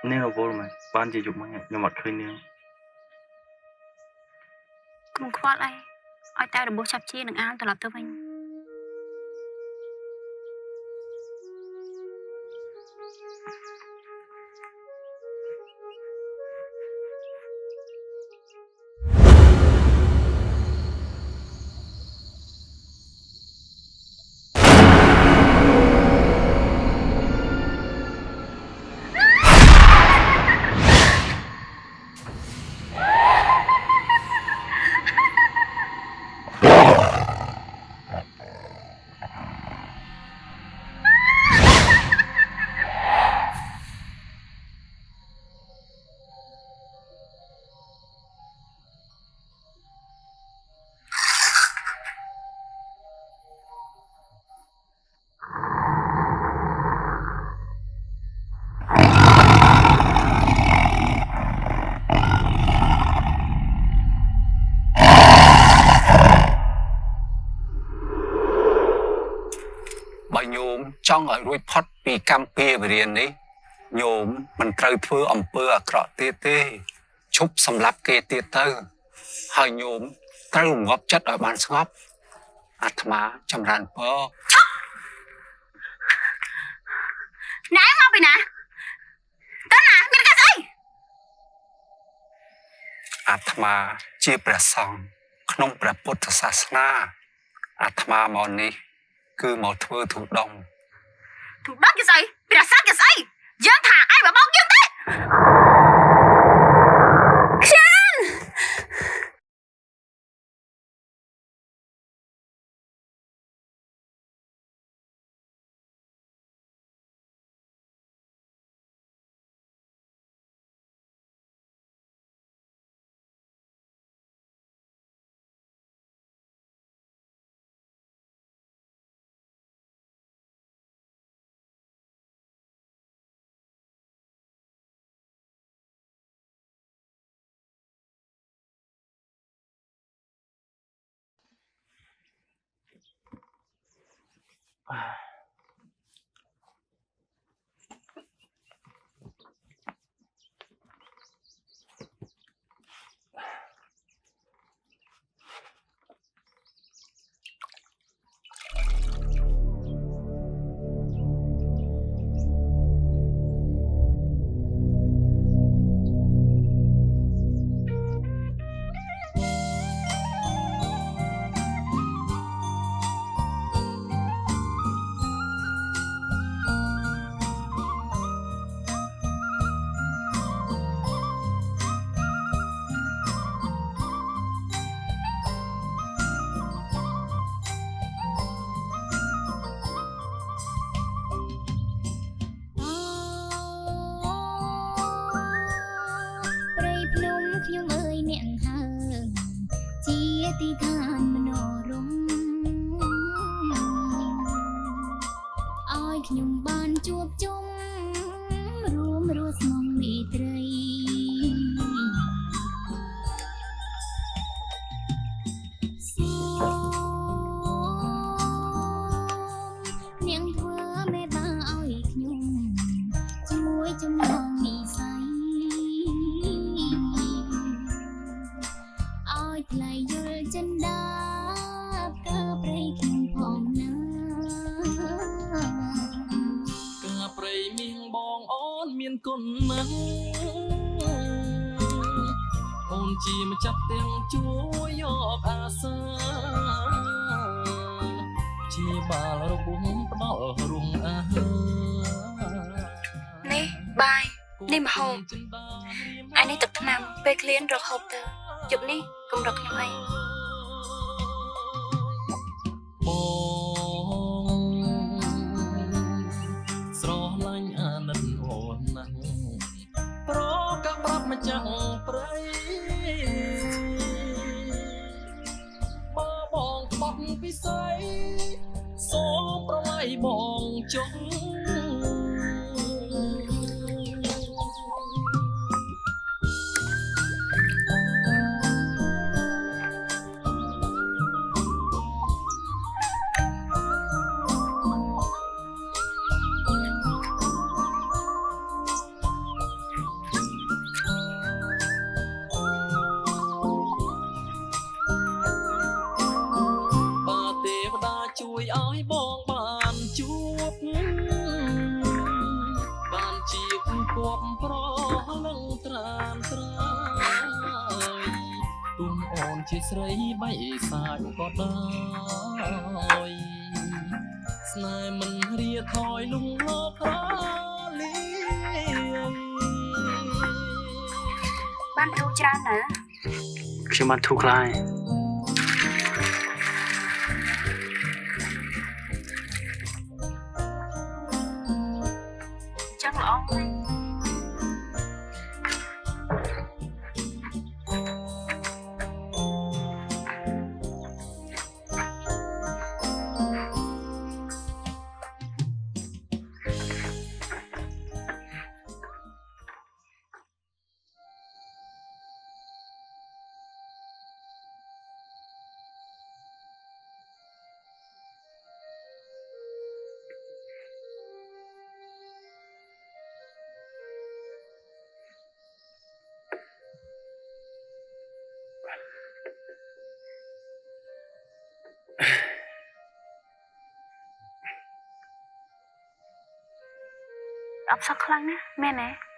នាងរវល់មែនបានជាយប់មិញខ្ញុំអត់ឃើញនាងកុំខ្វល់អីឲ្យតែរបួសចាប់ជានឹងអានត្រឡប់ទៅវិញបើញោមចង់ឲ្យរួចផុតពីកម្មពៀវិរិយនេះញោមមិនត្រូវធ្វើអំពើអាក្រក់ទៀតទេឈប់សម្លាប់គេទៀតទៅហើយញោមត្រូវងាប់ចិត្តឲ្យបានស្ងប់អាត្មាចម្រើនពរណែមកពីណាតើណាមានកាស្អីអាត្មាជាព្រះសង្ឃក្នុងព្រះពុទ្ធសាសនាអាត្មាមកនេះគឺមកធ្វើធុដងគេស្អីព្រះសាស្ត្រគេស្អីយើងថាឯងមកបោកយើងទេខ្ញុំអើយអ្នកហើជាទីឋានមនោរម្យឲ្យខ្ញុំបានជួបជុំរួមរស់ស្មងមេត្រីនាងធ្វើមេបាឲ្យខ្ញុំជួយចំណងនិស័យថ្លៃយល់ចិនដាបកើព្រៃខ្ញុំផងណាកើព្រៃមីងបងអូនមានគុណណាស់អូនជាម្ចាស់ទាំងជួយយកអាសាជាបាល់របួសផ្ដល់រងអាហារនេះបាយនេះម្ហូបអានេះទឹកថ្នាំពេលឃ្លានរកហូបទៅជប់នេះកុំរកខ្ញុំអីស្រឡាញ់អាណិតអូនណាស់ប្រកាប្រាប់ម្ចាស់ព្រៃបងក្បត់ពិស័យសូមប្រឡាយបងចុះ ជាស្រីបៃសាចក៏ដោយស្នេហ៍មិនរៀថយលំលោកក្រលី បានធូរច្រើនណា ខ្ញុំបានធូរខ្លាយ ចឹងល្អហើយ អបសក់ខ្លាំងណាស់មែនទេ